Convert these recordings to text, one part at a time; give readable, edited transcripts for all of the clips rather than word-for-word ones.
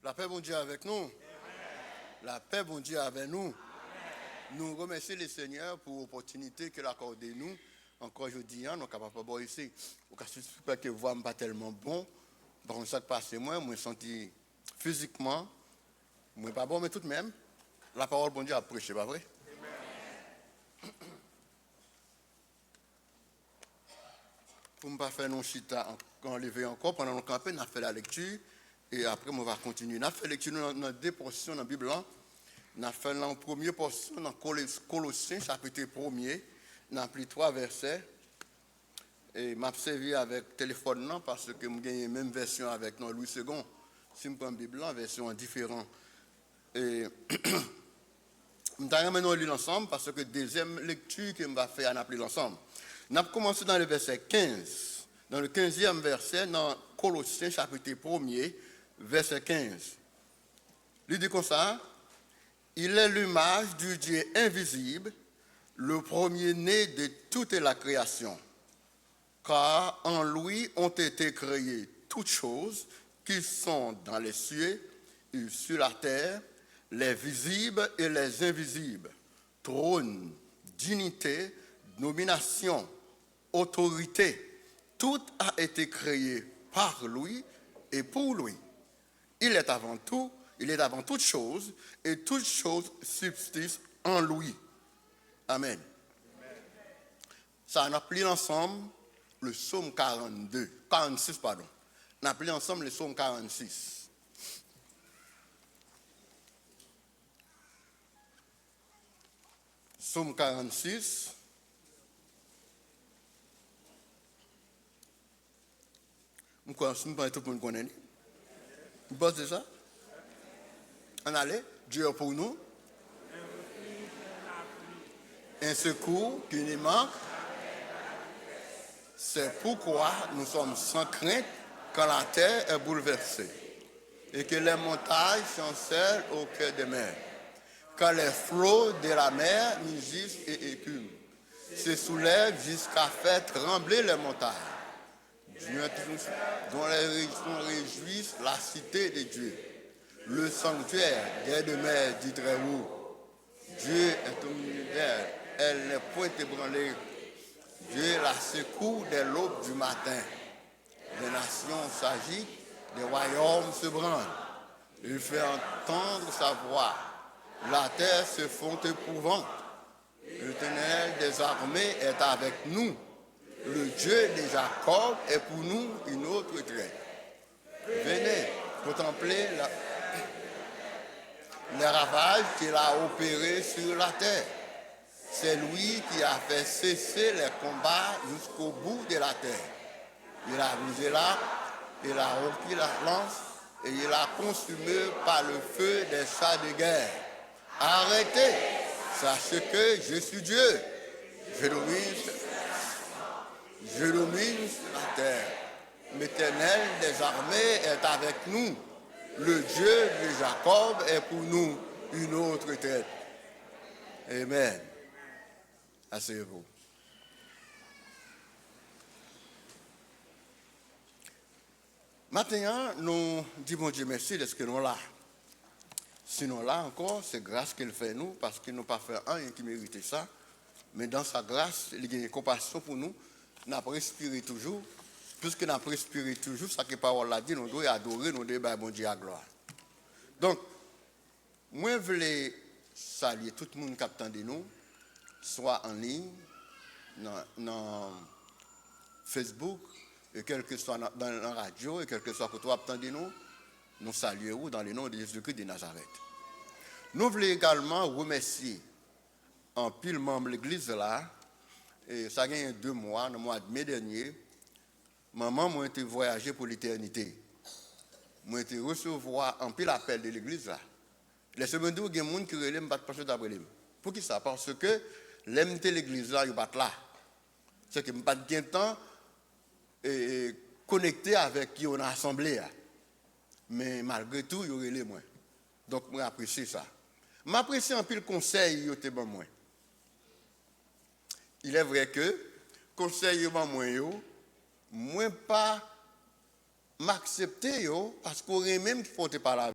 La paix, bon Dieu, avec nous. Amen. La paix, bon Dieu, avec nous. Amen. Nous remercions le Seigneur pour l'opportunité qu'il a accordée nous. Encore aujourd'hui, nous sommes capables de voir ici. J'espère que voix n'est pas tellement bon. Par ça qui passe, moi, je me sens physiquement, je ne pas bon, mais tout de même, la parole, bon Dieu, a prêché, pas vrai? Amen. Pour ne pas faire nos chita enlever encore, pendant nos campagnes, on a fait la lecture. Et après, on va continuer. On a fait la lecture dans deux portions dans la Bible. On a fait la première portion dans Colossiens, chapitre 1er. On a pris 3 versets. Et je m'ai servi avec le téléphone parce que je gagne la même version avec Louis II. Si je prends la Bible, la version différente. Et je vais lire ensemble parce que la deuxième lecture que je vais faire, on a pris l'ensemble. On a commencé dans le verset 15. Dans le 15e verset, dans Colossiens, chapitre 1er, verset 15. Il dit comme ça, il est l'image du Dieu invisible, le premier-né de toute la création. Car en lui ont été créées toutes choses qui sont dans les cieux et sur la terre, les visibles et les invisibles, trône, dignité, domination, autorité. Tout a été créé par lui et pour lui. Il est avant toutes choses, et toutes choses subsistent en lui. Amen. Ça, on a appelé ensemble le psaume 46, pardon. On a appelé ensemble le psaume 46. Psaume 46. Je pense que tout le monde connaît. Vous pensez ça? On allait, Dieu est pour nous. Un secours qui nous manque. C'est pourquoi nous sommes sans crainte quand la terre est bouleversée et que les montagnes chancellent au cœur des mers. Quand les flots de la mer mugissent et écument, se soulèvent jusqu'à faire trembler les montagnes. Dieu dont les régions réjouissent la cité de Dieu, le sanctuaire des demeures du Très-Haut. Dieu est au milieu d'elle, elle n'est point ébranlée. Dieu la secoue dès l'aube du matin. Les nations s'agitent, les royaumes se branlent. Il fait entendre sa voix. La terre se fond épouvante. L'Éternel des armées est avec nous. Le Dieu de Jacob est pour nous une autre traite. Venez contempler les ravages qu'il a opérés sur la terre. C'est lui qui a fait cesser les combats jusqu'au bout de la terre. Il a brisé l'arc, il a rompu la lance et il a consumé par le feu des chars de guerre. Arrêtez, sachez que je suis Dieu. Je domine sur la terre. L'Éternel des armées est avec nous. Le Dieu de Jacob est pour nous une autre tête. Amen. Asseyez-vous. Maintenant, nous disons Dieu merci de ce que nous là. Sinon là encore, c'est grâce qu'il fait nous, parce qu'il n'a pas fait un qui méritait ça. Mais dans sa grâce, il y a une compassion pour nous. Nous avons respiré toujours. Puisque nous avons respiré toujours, ça que la parole a dit, nous devons adorer, nous devons bon Dieu à gloire. Donc, moi, je voulais saluer tout le monde qui attend de nous, soit en ligne, dans Facebook, et quel que soit dans la radio, et quel que soit que toi attend de nous, nous saluons dans le nom de Jésus-Christ de Nazareth. Nous voulons également remercier en pile membre de l'église là, et ça a gagné 2 mois, dans le mois de mai dernier, maman m'a été voyager pour l'éternité. M'a été recevoir en pile appel de l'église là. Les semaines où il y a des gens qui relèvent pas passer d'après lui. Pour qui ça? Parce que l'aime de l'église là, il pas là. C'est que pas de temps et connecté avec qui on a assemblé. Mais malgré tout, il y aurait les moins. Donc moi apprécie ça. M'apprécie en pile conseil yo te bon moi. Il est vrai que conseil yo bon moi yo, moi pas m'accepter yo parce qu'on est même qui faut te parler.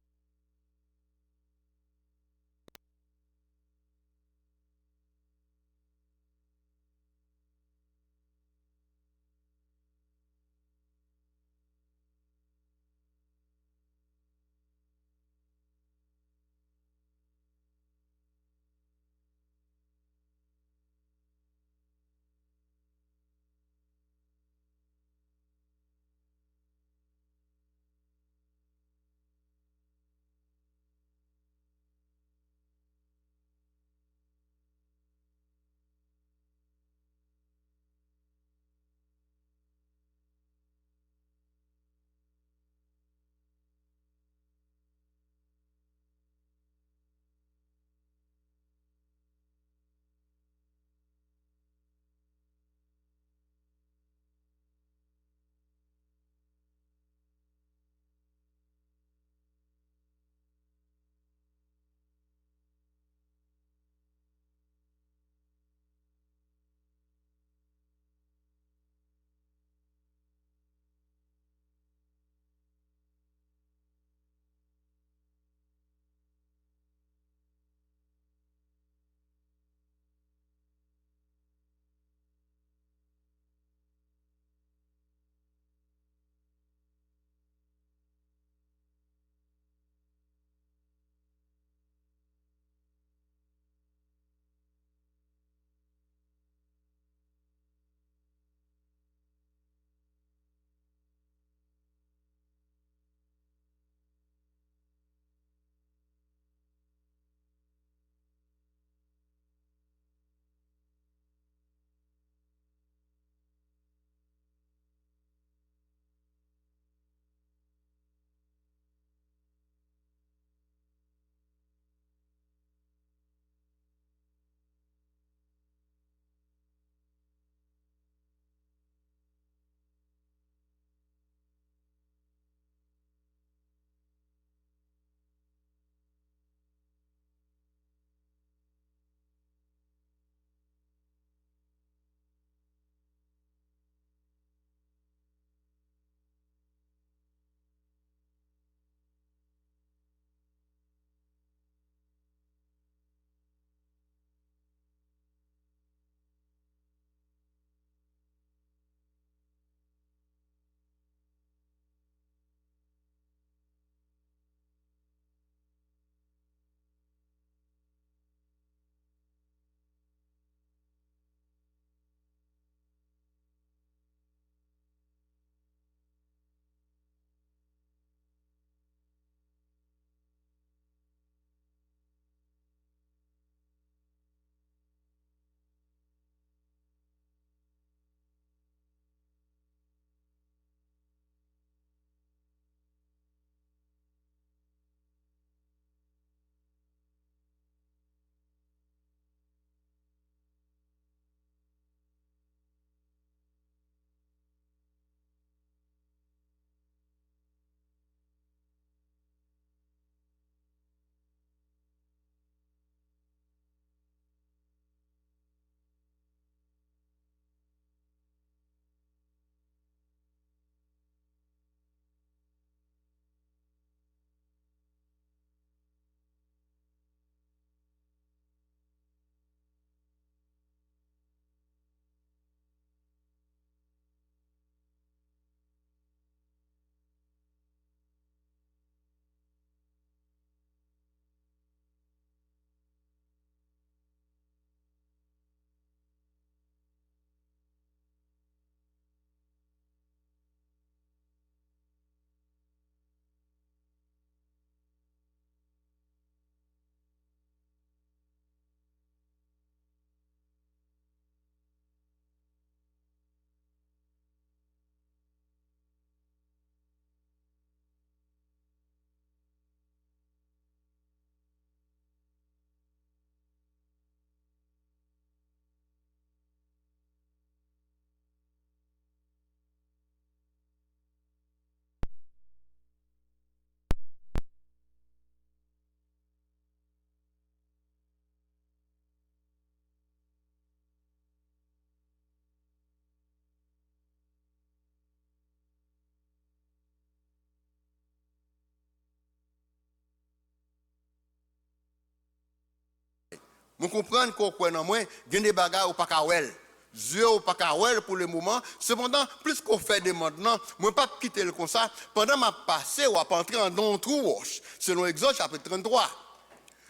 Je comprends qu'on croit dans moi, il y a des bagages au pas kawel. Dieu au pas kawel pour le moment. Cependant, plus qu'on fait des maintenant, je ne vais pas quitter le comme ça. Pendant ma passé, ou à entrer en don trou, selon Exode chapitre 33.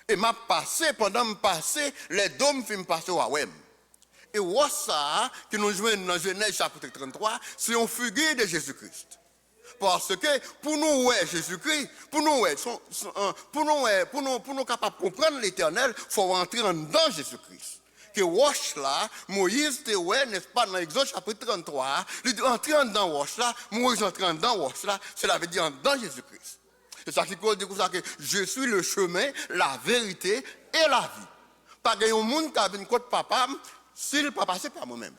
Et m'a passé, pendant me passer, les dômes me passer à Wem. Et ça, que nous jouons dans Genèse chapitre 33, c'est une figure de Jésus-Christ. Parce que pour nous, Jésus-Christ, pour nous capables de comprendre l'éternel, il faut entrer dans Jésus-Christ. Que Wash là, Moïse te ouais, n'est-ce pas, dans Exode chapitre 33, il dit entrer dans Wash là, Moïse entrer dans Wash là, cela veut dire dans Jésus-Christ. C'est ça qui dit que je suis le chemin, la vérité et la vie. Pas qu'il y ait un monde qui a une côte papa, si le papa, c'est pas moi-même.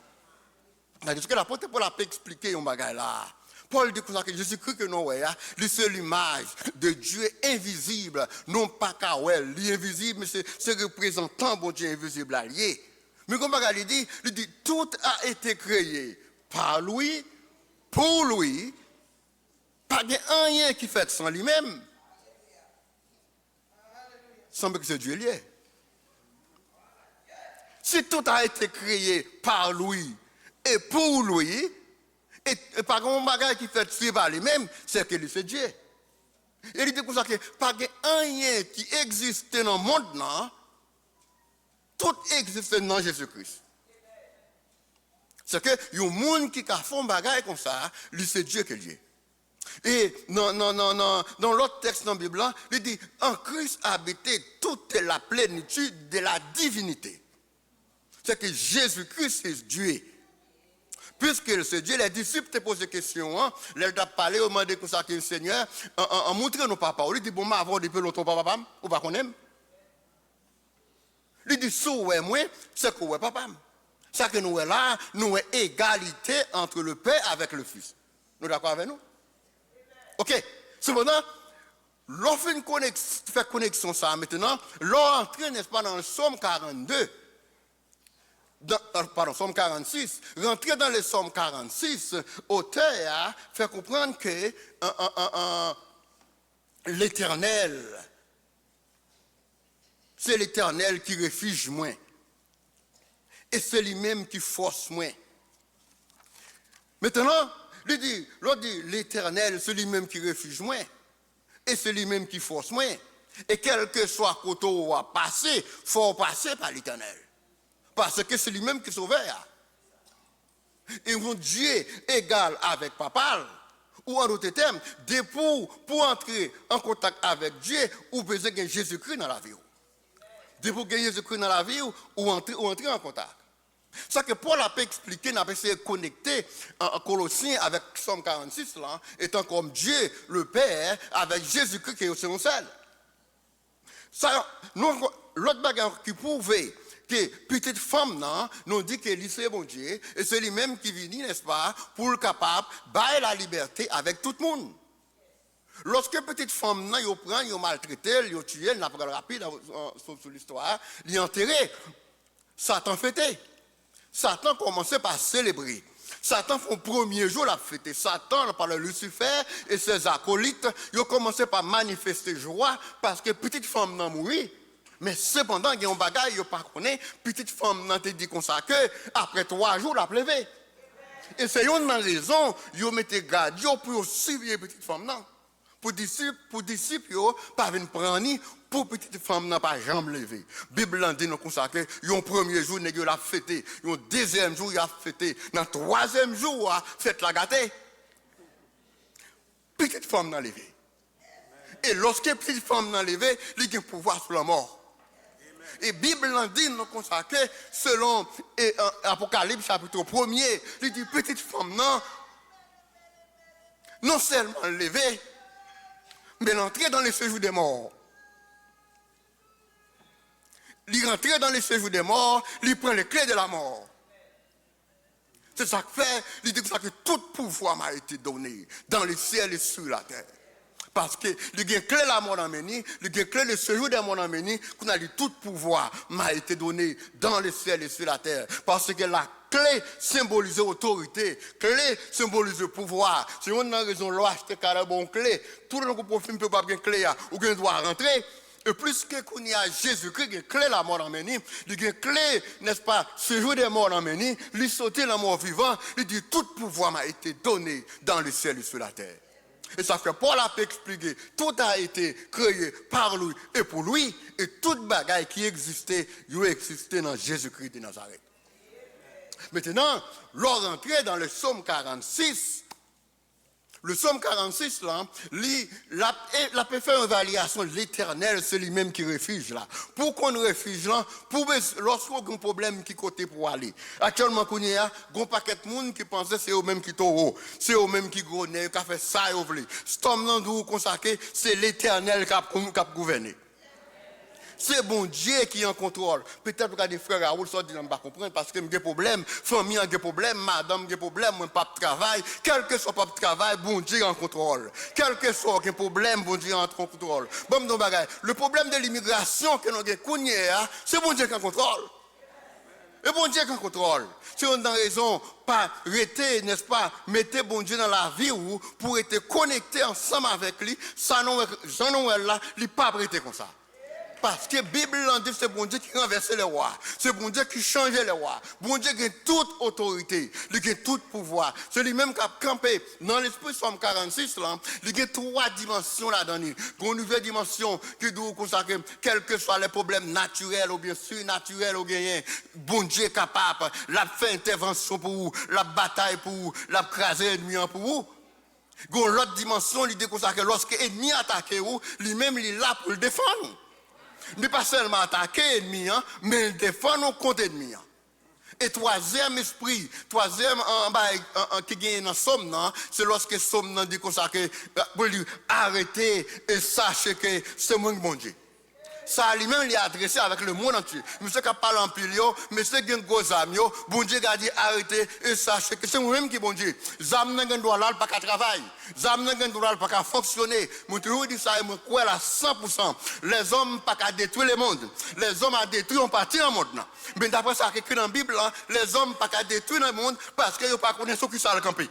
Parce que l'apôtre Paul a pu expliquer un bagage là. Paul dit que Jésus-Christ que nous voyons, c'est l'image de Dieu invisible, non pas Kawel. L'invisible, mais c'est représentant bon Dieu invisible allié. Mais comme il dit, tout a été créé par lui, pour lui, pas de rien qui fait sans lui-même. Semble que c'est Dieu lié. Si tout a été créé par lui et pour lui, et par un bagage qui fait suivre par lui-même, c'est que c'est Dieu. Et il dit pour ça que pas de rien qui existe dans le monde, non, tout existe dans Jésus-Christ. C'est que il y a un monde qui a fait un bagage comme ça, lui c'est Dieu qui est lié. Et dans l'autre texte dans la Bible, il dit en Christ habitait toute la plénitude de la divinité. C'est que Jésus-Christ c'est Dieu. Puisque c'est Dieu, les disciples te posent des questions, ils ont parlé, ils ont demandé que ça, que le Seigneur, en montrant nos papas, il dit bon, mais avant depuis longtemps, papa, ou pas qu'on aime. Il dit sous moi, c'est que papa. Ça que nous est là, nous avons égalité entre le Père avec le Fils. Nous d'accord avec nous? Ok. Cependant, l'offre fait connexion ça maintenant, l'entrée, n'est-ce pas, dans le psaume 42. Psaume 46, rentrer dans le psaume 46, auteur fait comprendre que l'éternel, c'est l'éternel qui refuge moins. Et c'est lui-même qui force moins. Maintenant, l'autre dit l'éternel, c'est lui-même qui refuge moins. Et c'est lui-même qui force moins. Et quel que soit côté où on va passer, il faut passer par l'éternel. Parce que c'est lui-même qui sauve. Et mon Dieu égal avec papa, ou en d'autres termes, pour entrer en contact avec Dieu, ou besoin de Jésus-Christ dans la vie. Pour gagner Jésus-Christ dans la vie, ou entrer en contact. Ça que Paul a pu expliquer, n'a pas essayé de connecter en Colossiens avec Psaume 46, là, étant comme Dieu, le Père, avec Jésus-Christ qui est au second ciel. Ça, l'autre bagarre qui pouvait que petite femme non, nous dit que c'est bon Dieu et c'est lui-même qui vient, n'est-ce pas, pour le capable bailler la liberté avec tout le monde. Lorsque petite femme non, il prend, il maltraité, il tué, il n'a pas rapide sur l'histoire, il enterré. Satan fêtait. Satan commençait par célébrer. Satan, son premier jour, l'a fêté. Satan, par le Lucifer et ses acolytes, ils ont commencé par manifester joie parce que petite femme n'a mouru. Mais cependant, il y a un bagage, il n'y a pas connu. Petite femme n'a dit comme ça que après 3 jours, la pleuvé. Et c'est une raison, ils ont mis garde pour suivre petite femme. Pour disciples, pas venir prendre pour petite femme n'a pas jamais levé. Bible dit nous consacrer, un premier jour il a fêté, un deuxième jour il a fêté, dans le troisième jour fête la gâtée. Petite femme n'a levé. Et lorsque petite femme n'a levé, il a un pouvoir sur la mort. Et Bible dit nous consacrer selon Apocalypse chapitre 1er, il dit petite femme non seulement levé, mais l'entrée dans le séjour des morts. Il rentre dans le séjour des morts, il prend les clés de la mort. C'est ça que fait, il dit que tout pouvoir m'a été donné dans le ciel et sur la terre. Parce que il y a clé de la mort en meni, il y a clé de séjour des morts en meni, qu'on a dit tout pouvoir m'a été donné dans le ciel et sur la terre. Parce que la clé symbolise autorité, clé symbolise pouvoir. Si on a raison, l'acheter carrément une clé, tout le monde qui peut pas bien clé, ou bien doit rentrer. Et plus que qu'on y a Jésus-Christ, il y a clé la mort en meni, il y a clé, n'est-ce pas, ce jour des morts en meni, il sauter la mort vivant, il dit tout pouvoir m'a été donné dans le ciel et sur la terre. Et ça fait Paul a expliqué, tout a été créé par lui et pour lui, et toute bagaille qui existait, il existait dans Jésus-Christ de Nazareth. Maintenant, l'on rentre dans le psaume 46. Le psaume 46, là, la peut faire une évaluation de l'éternel, c'est lui-même qui refuge là. Pour qu'on refuge là, lorsqu'on a un problème qui côté pour aller. Actuellement, il y a un paquet de monde qui pense que c'est eux-mêmes qui sont c'est eux-mêmes qui grognent, qui fait ça et ouvrent. Cet homme-là, nous consacré, c'est l'éternel qui a gouverné. C'est bon Dieu qui est en contrôle. Peut-être que des frères Raoul sont dit, je ne pas comprendre parce que j'ai des problèmes, famille a des problèmes, madame a des problèmes, mon papa travaille. Quel que soit le travail, bon Dieu est en contrôle. Quel que soit le problème, bon Dieu est en contrôle. Bon, le problème de l'immigration que nous avons, c'est bon Dieu qui est en contrôle. Et bon Dieu qui est en contrôle. Si on a raison, pas arrêter, n'est-ce pas, mettez bon Dieu dans la vie ou pour être connecté ensemble avec lui, ça non là, il n'est pas prêté comme ça. Parce que la Bible dit que c'est bon Dieu qui renverse les rois. C'est bon Dieu qui change les rois. Bon Dieu qui a toute autorité. Il a tout pouvoir. C'est lui-même qui a campé dans l'esprit Somme 46. Là, il a 3 dimensions là-dedans. Une nouvelle dimension qui doit consacrer, quels que soient les problèmes naturels ou bien surnaturels ou bien, bon Dieu est capable. La fait intervention pour vous, la bataille pour vous, la craser l'ennemi pour vous. L'autre dimension, il dit que lorsque l'ennemi attaque vous, lui-même il est là pour le défendre. Ne pas seulement attaquer l'ennemi, mais le défendre contre l'ennemi. Et troisième esprit, troisième qui gagne dans le somme, c'est lorsque le somme dit pour lui arrêter et sachez que c'est mon bon Dieu. Ça lui-même il est adressé avec le monde entier. Monsieur qui parle en pilio, monsieur qui a un gros ami, bon Dieu a dit arrêtez et sachez que c'est moi-même qui bon Dieu. Zam n'a pas droit là pas qu'à travailler. Zam n'a pas droit pas qu'à fonctionner. Moi toujours dit ça et moi crois à 100%. Les hommes pas qu'à détruire le monde. Les hommes a détruit on partie dans le monde. Mais d'après ça qui écrit dans la Bible, les hommes pas qu'à détruire le monde parce qu'ils pas connaissent ce qui ça le camper.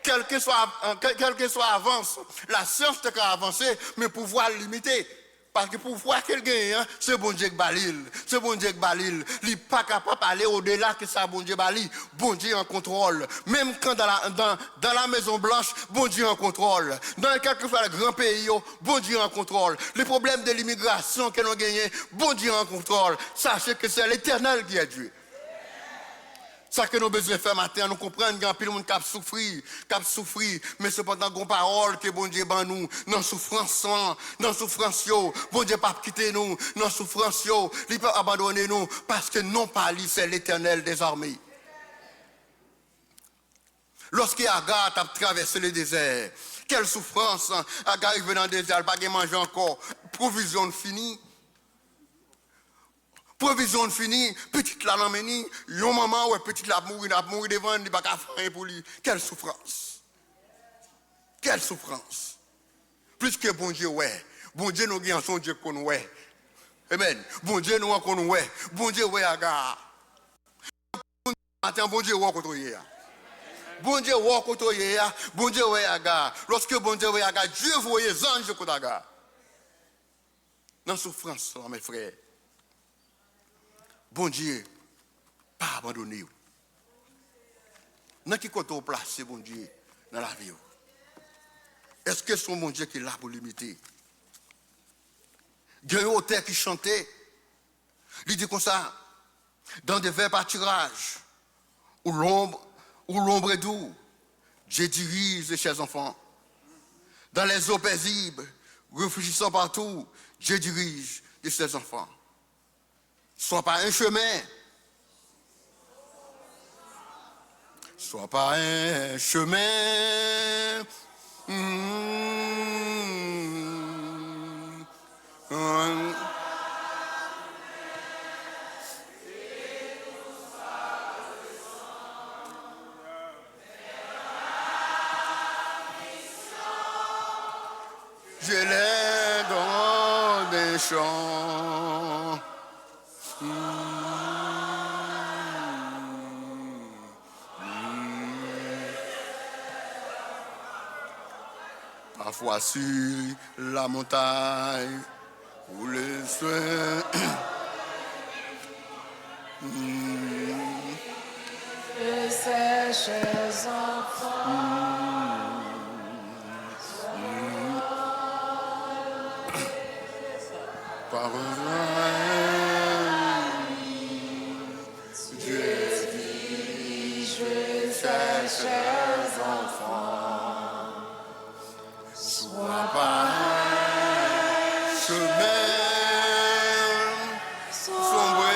Quel que soit avance, la science qui a avancé, mais pouvoir limiter. Parce que pour voir quelqu'un, c'est bon Dieu qui balil. C'est bon Dieu qui balil. Il n'est pas capable d'aller au-delà que ça, bon Dieu balil. Bon Dieu en contrôle. Même quand dans la Maison Blanche, bon Dieu en contrôle. Dans quelquefois les grands pays, bon Dieu en contrôle. Les problèmes de l'immigration que nous avons gagnés, bon Dieu en contrôle. Sachez que c'est l'Éternel qui est Dieu. Ça que nous avons besoin de faire matin, nous comprenons qu'il y a plus de monde qui a souffert, mais cependant, il y a une parole que bon Dieu ban nous, dans la souffrance, bon Dieu pas quitter nous, dans la souffrance, il peut abandonner nous, parce que non pas lui, c'est l'Éternel des armées. Lorsqu'Agar a traversé le désert, quelle souffrance, Agar arrive dans le désert, il n'a pas manger encore, provision finie. Provision finie, petite la l'emmeni, yon maman ou petite la mourir devant, il n'y a pas qu'à faire pour lui. Quelle souffrance! Quelle souffrance! Plus que bon Dieu, ouais. Bon Dieu nous gagne son Dieu qu'on ouais. Amen. Bon Dieu nous qu'on ouais. Bon Dieu, ouais, Agar. Bon Dieu, ouais, contre hier. Bon Dieu, ouais, contre hier. Bon Dieu, ouais, Agar. Lorsque bon Dieu, ouais, Agar, Dieu voyait les anges contre Agar. Dans la souffrance, mes frères. Bon Dieu, pas abandonné. Dans qui côté place, bon Dieu, dans la vie? Est-ce que c'est mon Dieu qui est là pour l'imiter? Il y a un auteur qui chantait, il dit comme ça, dans des verts pâturages, où l'ombre est douce, Dieu dirige les chers enfants. Dans les eaux paisibles, réfléchissant partout, Dieu dirige les chers enfants. Soit pas un chemin. Soit pas un chemin. Je l'ai dans des champs. Parfois sur la montagne, pour les soins. De ces chers enfants. Par Dieu dirige ses chers enfants, soit par un chemin sombre,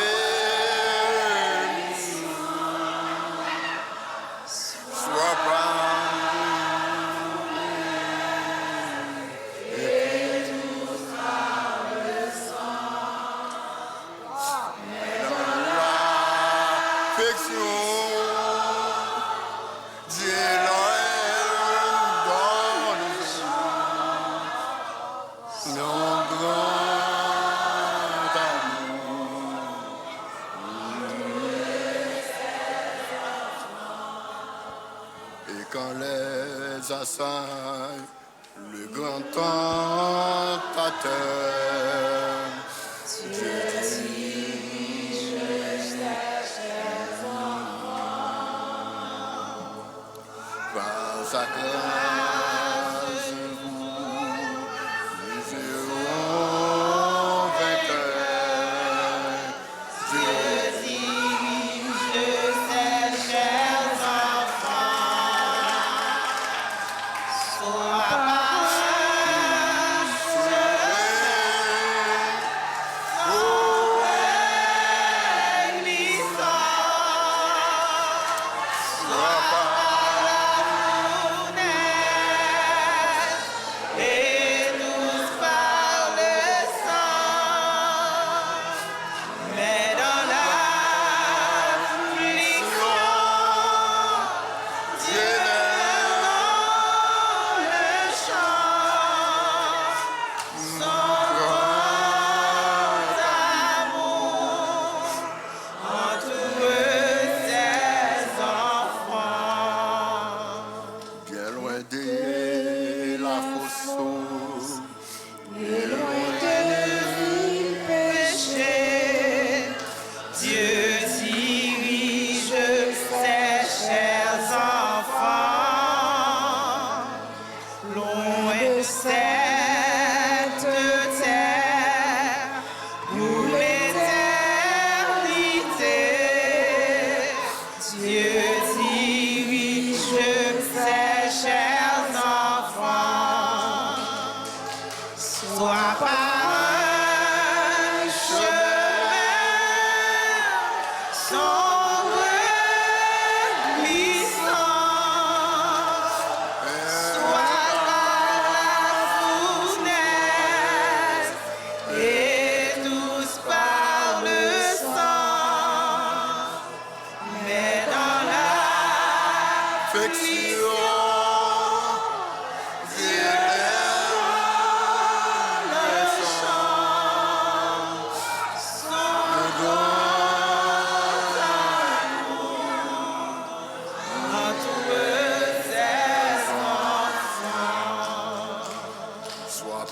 soit par quand les assailles, le grand tentateur, Dieu dirige ses chers enfants. Par sa grâce, nous serons vainqueurs. Dieu dirige ses chers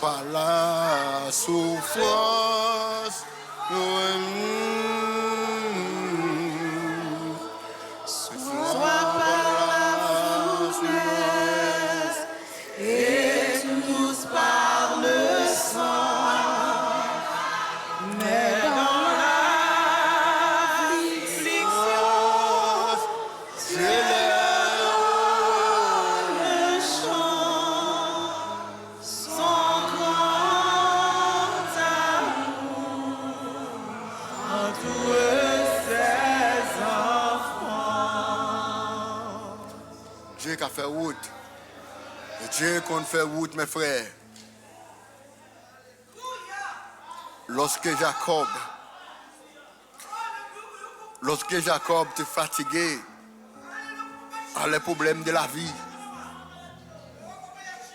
par la souffrance, soit par la souffrance, et tous par le sang, mais dans l'affliction, c'est le chant, son grand amour entoure ses enfants. Dieu qui a fait route. Et Dieu qu'on fait route, mes frères. Lorsque Jacob était fatigué par les problèmes de la vie,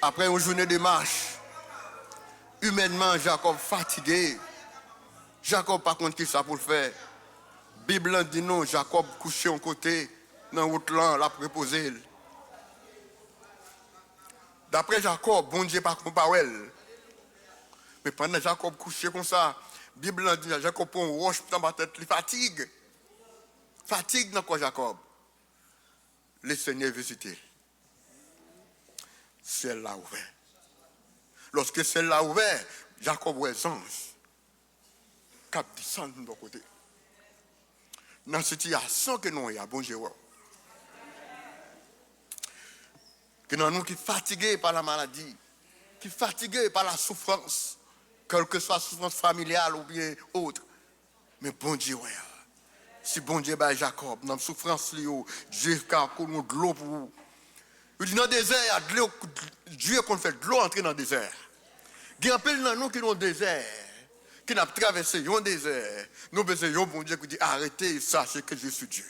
après une journée de marche, humainement, Jacob fatigué, Jacob par contre qui ça pour le faire. Bible dit non, Jacob couché en côté, dans la route là, l'a préposé. D'après Jacob, bon Dieu par contre parole. Mais pendant que Jacob couché comme ça, la Bible dit Jacob prend une roche dans ma tête, il fatigue. Fatigue dans quoi Jacob? Le Seigneur visite. Celle-là ouvert. Lorsque celle-là ouvert, Jacob voit les anges. Cap descend de l'autre côté. Dans la situation que nous avons, bon Dieu. Que nous qui fatigués par la maladie, qui fatigués par la souffrance, quelle que soit la souffrance familiale ou bien autre. Mais bon Dieu, ouais. Si bon Dieu bat Jacob, dans la souffrance, Dieu a coulé de l'eau pour vous. Il dit dans le désert, Dieu a fait de l'eau entrer dans le désert. Il y a un peu de nous qui sont dans le désert, qui n'ont traversé le désert. Nous besoin bon Dieu qui dit arrêtez, sachez que je suis Dieu.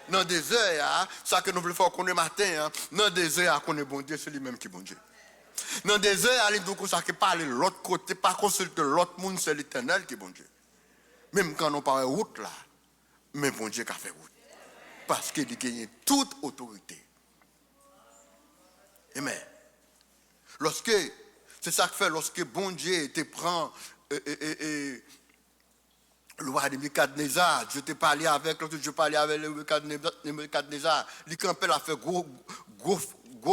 Dans le désert, ça que nous voulons faire qu'on est matin, dans le désert, qu'on est bon Dieu, c'est lui-même qui est bon Dieu. Dans le désert, il dit que ça qui parle de l'autre côté, pas consulter l'autre monde, c'est l'Éternel qui est bon Dieu. Même quand on parle de route là, mais bon Dieu qui a fait route. Parce qu'il a gagné toute autorité. Amen. C'est ça que fait lorsque bon Dieu te prend le roi de Nebuchadnezzar, je t'ai parlé avec, lorsque je parlais avec le Nebuchadnezzar, il campait a fait gros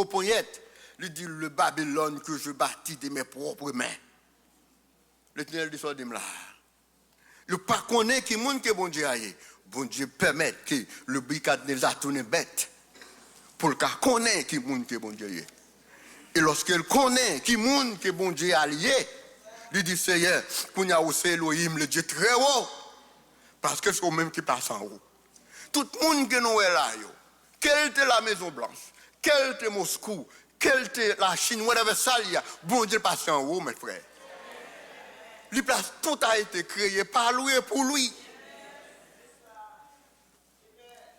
poignette. Il dit le Babylone que je bâtis de mes propres mains. L'Éternel dit ça de là. Le pas connaît qui monde que bon Dieu a. Bon Dieu permet que le Nebuchadnezzar tourne bête pour le cas connaît qui monde que bon Dieu est. Et lorsqu'il connaît qui monde que bon Dieu a lié, il dit Seigneur, qu'on y a aussi Elohim, le Dieu très haut, parce que c'est au même qui passe en haut. Tout le monde que nous est là, quelle était la Maison Blanche, quelle était Moscou, quelle était la Chine, whatever ça, bon Dieu passe en haut, mes frères. Tout a été créé par lui et pour lui.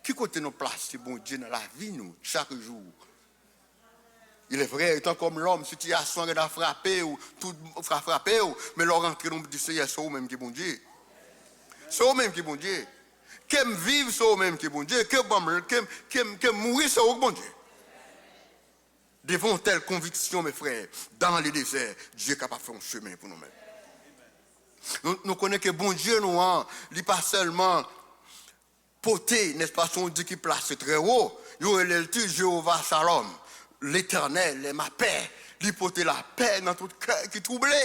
Qui côté nous place, bon Dieu, dans la vie, nous, chaque jour? Il est vrai, étant comme l'homme, situation qui a frappé, ou tout a frappé, mais leur rentrée, nous dit, c'est eux même qui est bon Dieu. C'est eux même qui est bon Dieu. Qu'aime vivre, c'est eux même qui est bon Dieu. Qu'aime mourir, c'est eux bon Dieu. Devant telle conviction, mes frères, dans les déserts, Dieu est capable de faire un chemin pour nous-mêmes. Nous connaissons que bon Dieu, nous, il n'est pas seulement poté, n'est-ce pas, son Dieu qui place très haut. Il y a le Jéhovah Shalom. L'Éternel est ma paix. Il porte la paix dans tout cœur qui est troublé.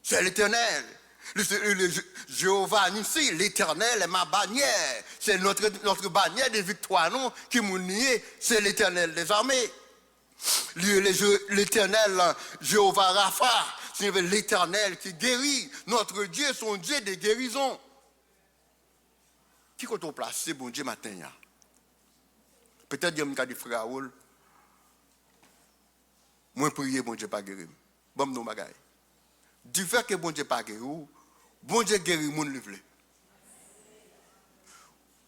C'est l'Éternel. Le Jéhovah Nissi, l'Éternel est ma bannière. C'est notre bannière de victoire, non, qui m'a nié. C'est l'Éternel des armées. L'Éternel, Jéhovah Rapha, c'est l'Éternel qui guérit. Notre Dieu, son Dieu de guérison. Qui compte place, c'est bon Dieu matin. Peut-être que je dis frère Raoul, moi prier, bon Dieu pas guérir. Bon, non, bagaille. Du fait que bon Dieu pas guérir, bon Dieu guérit mon livre.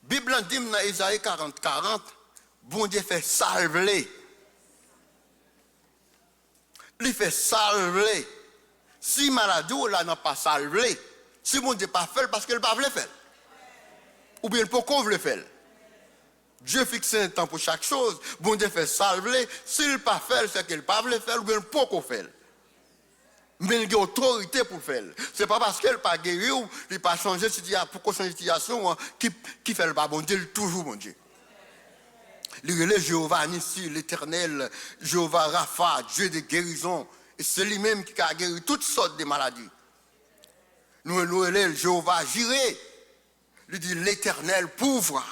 Bible dit dans Isaïe 40, bon Dieu fait salver. Il fait salver. Si maladie ou là n'a pas salvé, si bon Dieu pas fait parce qu'il pas voulu faire. Ou bien pourquoi vous le faire. Dieu fixe un temps pour chaque chose. Bon Dieu fait salver. S'il n'a pas fait, c'est qu'il n'a pas voulu faire ou bien pourquoi faire. Mais il a autorité pour faire. Ce n'est pas parce qu'elle n'a pas guéri ou il n'a pas changé de situation, pour changer de situation qui fait le pas bon Dieu, toujours bon Dieu. Le Jéhovah Nissi, l'Éternel, Jéhovah Rapha, Dieu de guérison. Et c'est lui-même qui a guéri toutes sortes de maladies. Nous, le Jéhovah Jiré. Il dit l'Éternel pourvoira.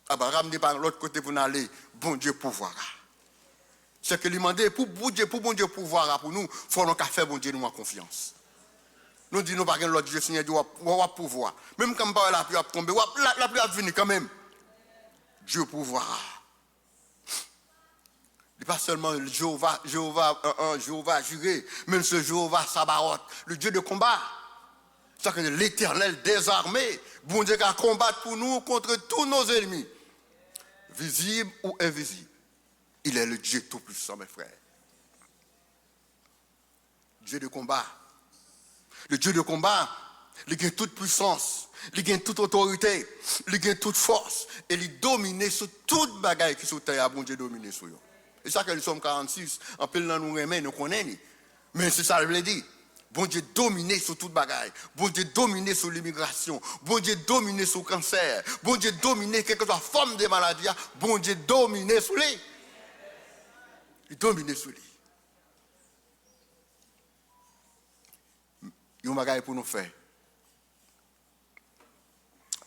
Abraham dit par l'autre côté pour n'aller, bon Dieu pourvoira. C'est que lui demandait pour bon Dieu pourvoira pour nous, il faut nous faire bon Dieu nous en confiance. Nous disons pas que l'autre Dieu Seigneur doit pouvoir. Même quand la pluie a tombé, la pluie a venir quand même. Dieu pourvoira. Il n'est pas seulement le Jéhovah juré, mais ce Jéhovah Sabaoth, le Dieu de combat. C'est que l'Éternel des armées, bon Dieu qui a combattre pour nous contre tous nos ennemis, visibles ou invisibles. Il est le Dieu tout-puissant, mes frères. Dieu de combat. Le Dieu de combat, il gagne toute puissance, il gagne toute autorité, il gagne toute force, et il domine sur toute bagaille qui est sur terre, bon Dieu domine sur eux. Et ça que le Somme 46, en peu dans nous remet, nous connaissons. Mais c'est ça que je veux dire. Bon Dieu dominé sur toute bagaille. Bon Dieu dominé sur l'immigration. Bon Dieu dominé sur le cancer. Bon Dieu dominé quelque chose de forme de maladie. Bon Dieu dominé sur lui. Il domine sur lui. Il y a un bagaille pour nous faire.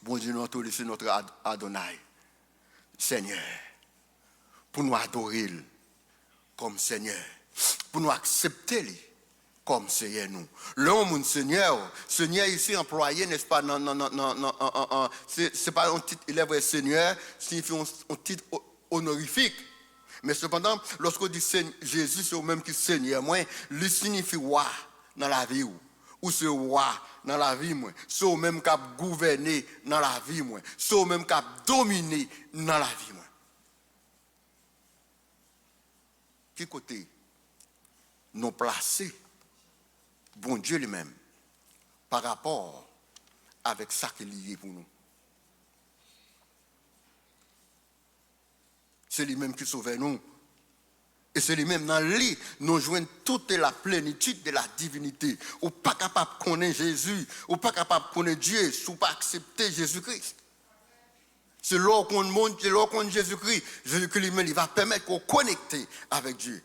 Bon Dieu nous a laissé notre Adonai, Seigneur, pour nous adorer comme Seigneur, pour nous accepter lui comme Seigneur nous. L'homme, Seigneur ici employé, n'est-ce pas, c'est pas un titre, il est vrai Seigneur, signifie un titre honorifique. Mais cependant, lorsqu'on dit Jésus, c'est au même que Seigneur, moi, il signifie roi dans la vie. Ou c'est roi dans la vie, moi. C'est au même qui a gouverné dans la vie, moi. C'est au même qui a dominé dans la vie, moi. Qui côté nous placer bon Dieu lui-même par rapport avec ça qui est lié pour nous. C'est lui-même qui sauve nous. Et c'est lui-même dans lui, nous joignons toute la plénitude de la divinité. Ou pas capable de connaître Jésus, ou pas capable de connaître Dieu, ou pas accepter Jésus-Christ. C'est là qu'on monte, c'est là qu'on Jésus-Christ. Jésus-Christ lui-même, il va permettre qu'on connecte avec Dieu.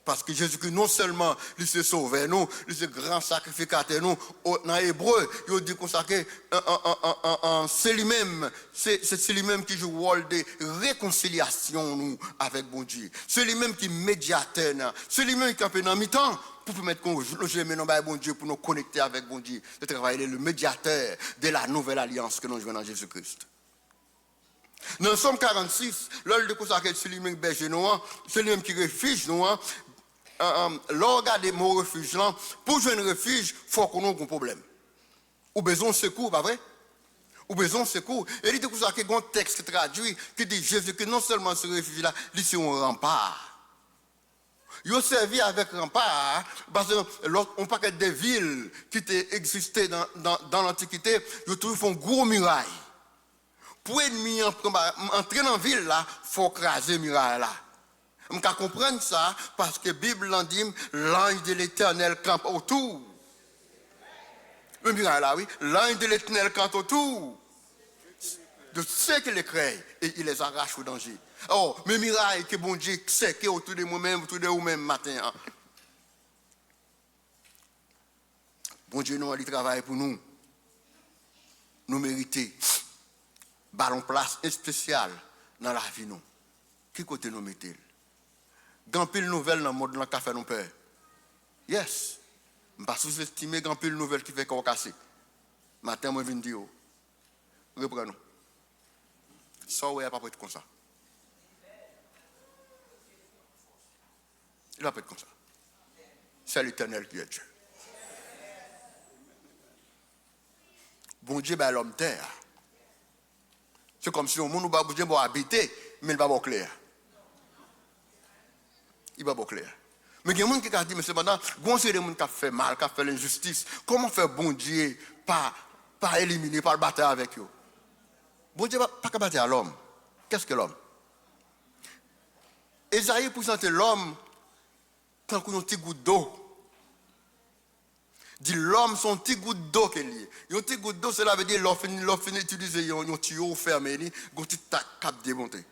Parce que Jésus-Christ, non seulement, il se sauve, nous, il se grand sacrificateur, nous, dans l'hébreu, il dit qu'on s'appelle, c'est lui-même qui joue le rôle de réconciliation, nous, avec bon Dieu. C'est lui-même qui est médiateur, c'est lui-même qui est en mi-temps, pour permettre qu'on joue bon Dieu, pour nous connecter avec bon Dieu. Le travail est le médiateur de la nouvelle alliance que nous jouons dans Jésus-Christ. Dans le Somme 46, l'heure de consacrer, c'est lui-même qui berger nous, c'est lui-même qui refuge nous, l'organe mon refuge là, pour jouer un refuge, il faut qu'on ait un problème. Ou besoin de secours, pas vrai? Ou besoin de secours. Et il dit que ça qu'il y a un texte qui traduit, qui dit Jésus que non seulement ce refuge là, il c'est un rempart. Il a servi avec rempart, parce qu'on parle des villes qui existaient dans l'Antiquité, ils trouvent un gros muraille. Pour ennemi entrer dans la ville là, il faut craser muraille là. On peut comprendre ça parce que la Bible en dit l'ange de l'Éternel campe autour. Le miracle là, oui. L'ange de l'Éternel campe autour de ceux qui les créent et il les arrache au danger. Oh, mais miracle que bon Dieu sait que autour de moi-même, autour de vous-même matin. Hein. Bon Dieu, nous, il travaille pour nous. Nous mériter. Ballon place spéciale dans la vie, nous. Qui côté nous mettez? Grand pile nouvelle dans le monde dans café nous peur. Yes. Je ne pas sous-estimer grand pile nouvelle qui fait qu'on casse. Matin moi viens dire reprenons. Ça ouais pas être comme ça. Il va pas être comme ça. C'est l'Éternel qui est Dieu. Bon Dieu ben l'homme terre. C'est comme si on monde va bouger pour habiter mais il va pas clair. Il va pas clair. Mais il y a des gens qui ont dit, mais cependant, il y a des gens qui ont fait mal, qui ont fait l'injustice. Comment faire bon Dieu pas éliminer, pas battre avec eux? Bon Dieu pas qu'à battre à l'homme. Qu'est-ce que l'homme? Esaïe présente l'homme tant qu'on a un petit goutte d'eau. Dit l'homme son petit goutte d'eau qu'il y a. Un petit goutte d'eau, cela veut dire l'homme finit d'utiliser un tuyau fermé, un petit cap démonté.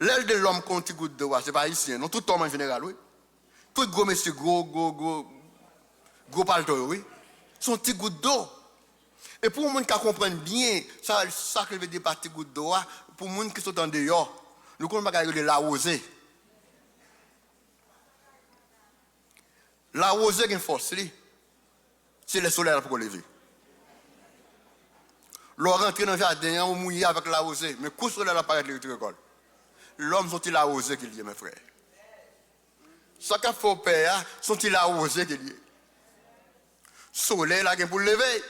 L'aile de l'homme qu'on petit goutte d'eau, c'est pas ici, non tout homme en général, oui. Tout gros monsieur, gros palto, oui. Son petit goutte d'eau. Et pour les gens qui comprennent bien, ça que veut dire par petit goutte d'eau, pour les gens qui sont en dehors, nous connaissons pas la rosée. La rosée qui est force, c'est le soleil pour lever. L'on rentre dans le jardin, on mouille avec la rosée, mais quand le soleil apparaît, il récolte. L'homme sont-ils arrosés qu'il y a, mes frères? Ce qu'a fait au père, sont-ils arrosés qu'il y a? Soleil là, pour lever.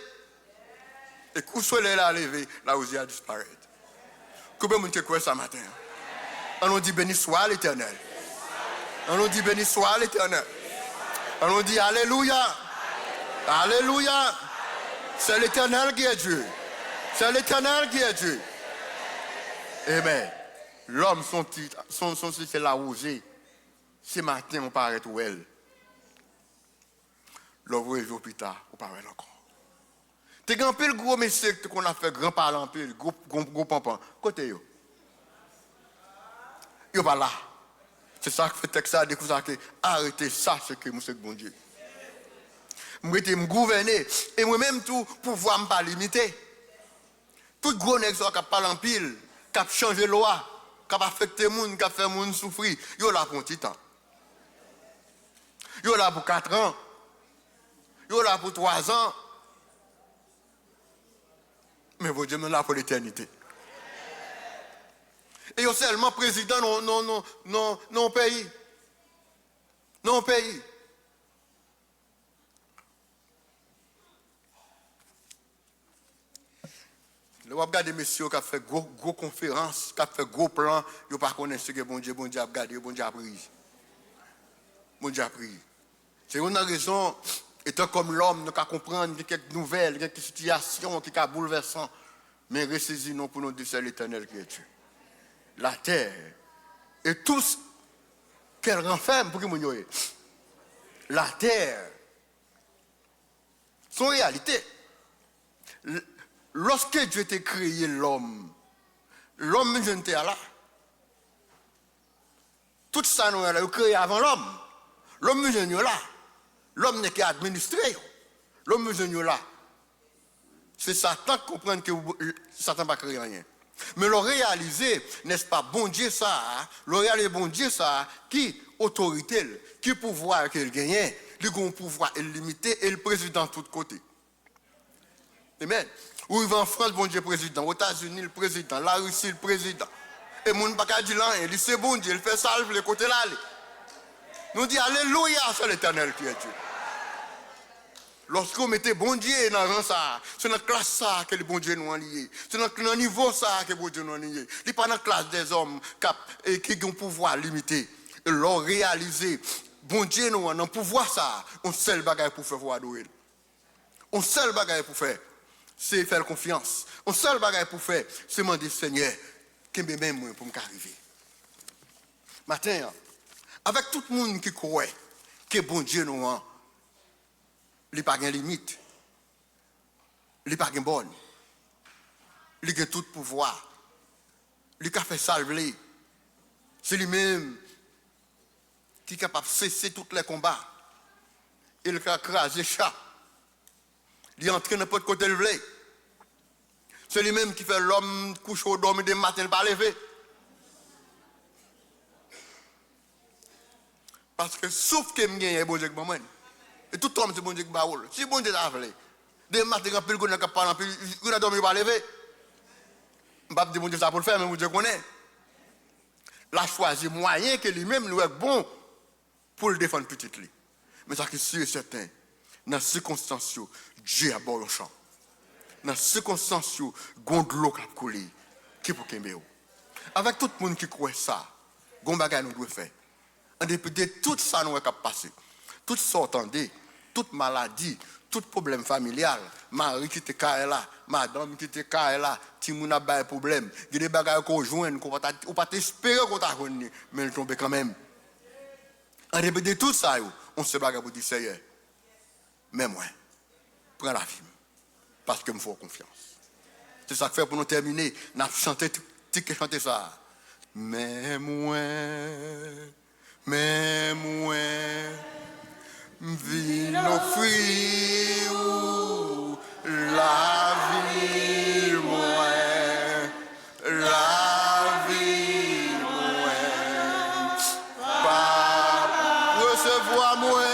Et quand le soleil là levé, la rosée a disparu. Combien de monde qui croit ça matin? On nous dit béni soit l'Éternel. On nous dit béni soit l'Éternel. On nous dit Alléluia. Alléluia. C'est l'Éternel qui est Dieu. C'est l'Éternel qui est Dieu. Amen. L'homme, son titre, c'est la rosée. Ce matin, on paraît où elle. L'ouvre jour plus tard, on paraît encore. T'es grand pile gros messieurs qu'on a fait grand parlant pile, gros pampan. Côté yo. Yo pas là. C'est ça que fait texte ça découvrir que arrêtez ça ce que monsieur bon Dieu. Moi me gouverner et moi même tout pouvoir me pas limiter. Tout gros nèg ça qui parle en pile, qui changer loi, qui affecter monde, qui faire monde souffrir, yo là pour un petit temps. Yo là pour 4 ans. Yo là pour 3 ans. Mais vous Dieu là pour l'éternité. Et yo seulement président non pays. Non pays. Le wap gade messieurs qui a fait gros conférence, qui a fait gros plan, yo pas connaître ce que bon Dieu a gardé, bon Dieu a pris. Bon Dieu a pris. C'est une raison, étant comme l'homme, nous avons comprendre quelques nouvelles, quelques situations qui sont bouleversantes, mais ressaisis-nous pour nous dire c'est l'Éternel qui est Dieu. La terre et tout ce qu'elle renferme pour que nous ayons. La terre, son réalité. Lorsque Dieu a créé l'homme n'était là. Tout ça nous a créé avant l'homme. L'homme n'est là. L'homme n'est qu'administré. L'homme n'est là. C'est Satan qui comprend que Satan n'a pas créé rien. Mais le réaliser, n'est-ce pas, bon Dieu ça, le réaliser bon Dieu ça, qui autorité, qui pouvoir qu'il gagne, le pouvoir illimité et le président de tous côtés. Amen. Où il va en France, bon Dieu président, aux États-Unis le président, la Russie le président. Et mon pas dit là, il dit c'est bon Dieu, il fait salve les côtés là. Nous dit alléluia, c'est l'Éternel qui est Dieu. Lorsqu'on mettait bon Dieu dans le ça, c'est dans la classe ça que le bon Dieu nous a lié. C'est dans le niveau ça que le bon Dieu nous a lié. Il n'est pas dans la classe des hommes qui ont un pouvoir limité. Et l'ont réalisé. Bon Dieu nous a un pouvoir ça. On seul bagaille pour faire voir adorer. On seul bagaille pour faire, c'est faire confiance. On seul bagaille pour faire, c'est demander Seigneur, qui me même moi pour m'arriver. Matin, avec tout le monde qui croit que bon Dieu nous a, il n'y a pas de limite. Il n'y a pas de bonne. Il a tout pouvoir. Il a fait salver. C'est lui-même qui est capable de cesser tous les combats. Il a écrasé les chats. Il est entré n'importe côté le blé. C'est lui-même qui fait l'homme coucher au dormir des matins, il ne pas lever. Parce que sauf que je gagne, bon Dieu qui m'a. Et tout homme, c'est bon Dieu qui m'a. Si bon Dieu l'a fait, des matins, quand il y a des parents, il a dormi, il ne pas lever. Je ne vais pas dire bon Dieu ça pour le faire, mais bon Dieu connaît. Il a choisi moyen que lui-même lui est bon pour le défendre petit lui. Mais ça qui est sûr et certain, dans ces circonstances, Dieu a bon le champ. Dans ces circonstances, il y a de l'eau qui a coulé, qui pour qu'il avec tout le monde qui croit ça, il y a des choses nous devons faire. En dépit de tout ça, nous avons passé. Tout ça, attendez, toute maladie, tout problème familial, Marie qui était là, madame qui était là, si vous avez des problèmes, il y a des choses qu'on joue, qu'on ne peut pas espérer qu'on t'a connu, mais il tombe quand même. En dépit de tout ça, on se bat pour dire Seigneur, mais moi, prends la vie, parce que me faut confiance. C'est ça que fait pour nous terminer, nous chanter, chanter ça. Mais moi, vie offrir la vie, moi, la vie, moi, pas recevoir moi.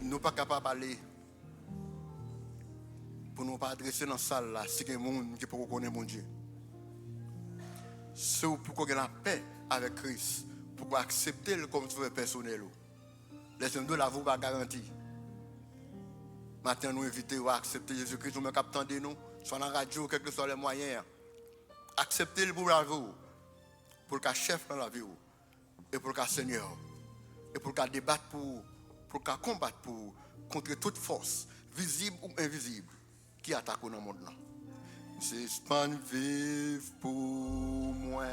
nous pas capables d'aller pour nous pas adresser dans la salle là, si il y a des gens qui peuvent connaître mon Dieu. C'est pour qu'on ait la paix avec Christ, pour accepter le comme sauveur personnel. Laissez-nous la vous pas garantie. Maintenant, nous invitons à accepter Jésus-Christ, nous captons de nous, soit dans la radio, quels que soient les moyens. Accepter le pour la vie, pour qu'un chef dans la vie, et pour qu'un Seigneur, et pour qu'un débattre pour qu'un combattre contre toute force, visible ou invisible, qui attaque dans le monde. Suspend vive pour moi,